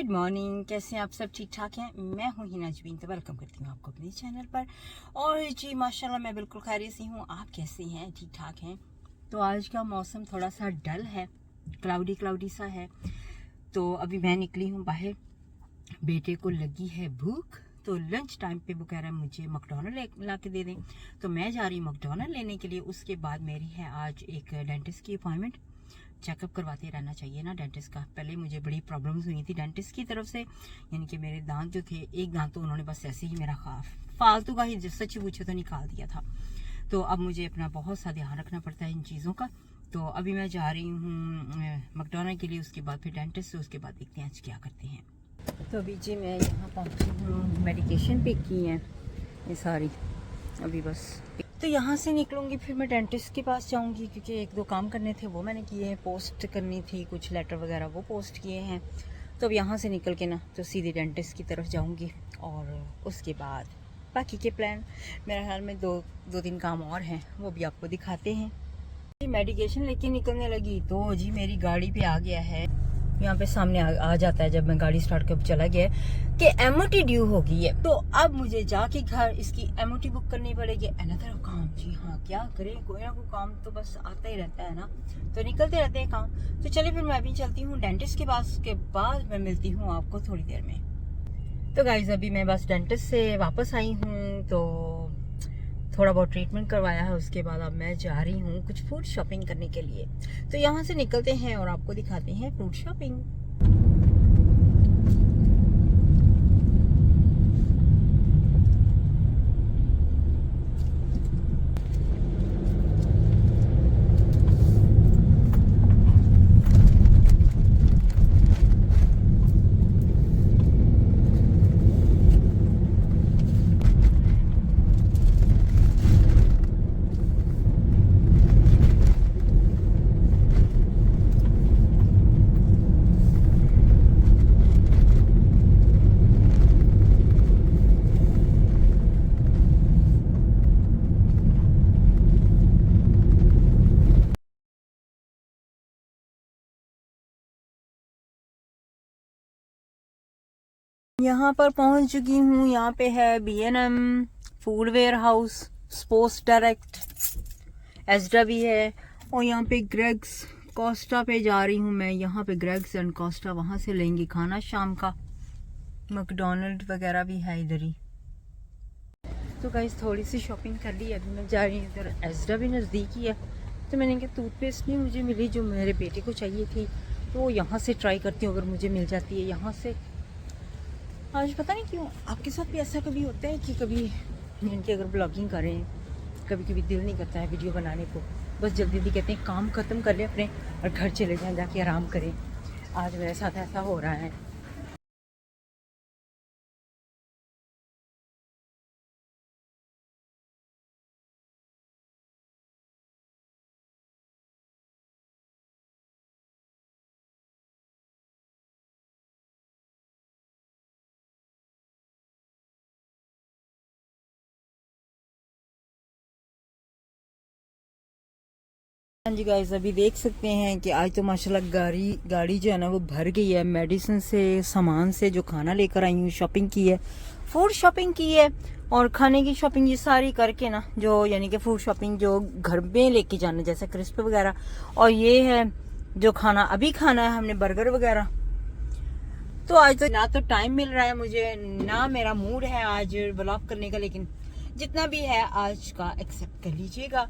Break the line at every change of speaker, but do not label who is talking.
Good morning, कैसे हैं आप सब? ठीक ठाक हैं? मैं हूं हिना जबीन, तो वेलकम करती हूं आपको अपने चैनल पर। और जी माशाल्लाह मैं बिल्कुल खैरियत से हूं। आप कैसे हैं? ठीक ठाक हैं? तो आज का मौसम थोड़ा सा डल है, क्लाउडी सा है। तो अभी मैं निकली हूं बाहर, बेटे को लगी है भूख, तो लंच टाइम पे वो कह रहा है मुझे मैकडॉनल्ड ला के दे दें। तो मैं जा रही हूँ मैकडॉनल्ड लेने के लिए। उसके बाद मेरी है आज एक डेंटिस्ट की अपॉइंटमेंट। चेकअप करवाते रहना चाहिए ना डेंटिस्ट का। पहले मुझे बड़ी प्रॉब्लम्स हुई थी डेंटिस्ट की तरफ से, यानी कि मेरे दांत जो थे, एक दांत तो उन्होंने बस ऐसे ही मेरा फालतू का ही सच पूछे तो निकाल दिया था। तो अब मुझे अपना बहुत सा ध्यान रखना पड़ता है इन चीज़ों का। तो अभी मैं जा रही हूँ मैकडॉनल्ड के लिए, उसके बाद फिर डेंटिस्ट से, उसके बाद देखते हैं आज क्या करते हैं। तो अभी जी मैं यहाँ पहुँची हूँ, मेडिकेशन पिक की है ये सारी अभी बस। तो यहाँ से निकलूँगी, फिर मैं डेंटिस्ट के पास जाऊँगी, क्योंकि एक दो काम करने थे वो मैंने किए हैं, पोस्ट करनी थी कुछ लेटर वगैरह वो पोस्ट किए हैं। तो अब यहाँ से निकल के ना तो सीधे डेंटिस्ट की तरफ जाऊँगी, और उसके बाद बाकी के प्लान, मेरे ख्याल में दो तीन काम और हैं, वो भी आपको दिखाते हैं। मेडिकेशन लेके निकलने लगी तो जी मेरी गाड़ी पे आ गया है, यहाँ पे सामने आ जाता है जब मैं गाड़ी स्टार्ट कर चला गया कि एमओटी ड्यू हो गई है। तो अब मुझे जाके घर इसकी एमओटी बुक करनी पड़ेगी। अनदर काम, जी हाँ, क्या करें, कोई ना कोई काम तो बस आता ही रहता है ना, तो निकलते रहते हैं काम। तो चलिए फिर मैं भी चलती हूँ डेंटिस्ट के पास, के बाद मैं मिलती हूँ आपको थोड़ी देर में। तो गाइज अभी मैं बस डेंटिस्ट से वापस आई हूँ, तो थोड़ा बहुत ट्रीटमेंट करवाया है। उसके बाद अब मैं जा रही हूँ कुछ फूड शॉपिंग करने के लिए। तो यहाँ से निकलते हैं और आपको दिखाते हैं फूड शॉपिंग। यहाँ पर पहुँच चुकी हूँ। यहाँ पे है B&M, Food Warehouse, Sports Direct, Asda भी है, और यहाँ पे ग्रेग्स कोस्टा पे जा रही हूँ मैं। यहाँ पे ग्रेग्स एंड कोस्टा, वहाँ से लेंगे खाना शाम का। मैकडॉनल्ड वगैरह भी है इधर ही। तो गाइस थोड़ी सी शॉपिंग कर ली, अभी मैं जा रही हूँ इधर। एजडा भी नज़दीक ही है, तो मैंने कहा टूथपेस्ट नहीं मुझे मिली जो मेरे बेटे को चाहिए थी, तो यहाँ से ट्राई करती हूँ अगर मुझे मिल जाती है यहाँ से। आज पता नहीं क्यों आपके साथ भी ऐसा कभी होता है कि कभी इनकी अगर ब्लॉगिंग करें, कभी कभी दिल नहीं करता है वीडियो बनाने को, बस जल्दी जल्दी कहते हैं काम ख़त्म कर ले अपने और घर चले जाएं, जाके आराम करें। आज मेरे साथ ऐसा हो रहा है। हाँ जी गाइस, अभी देख सकते हैं कि आज तो माशाल्लाह गाड़ी जो है ना वो भर गई है मेडिसिन से, सामान से, जो खाना लेकर आई हूँ। शॉपिंग की है, फूड शॉपिंग की है, और खाने की शॉपिंग ये सारी करके ना, जो यानी कि फूड शॉपिंग जो घर में लेके जाना, जैसे क्रिस्प वगैरह, और ये है जो खाना अभी खाना है हमने, बर्गर वगैरह। तो आज तो ना तो टाइम मिल रहा है मुझे, ना मेरा मूड है आज व्लॉग करने का, लेकिन जितना भी है आज का एक्सेप्ट कर लीजिएगा।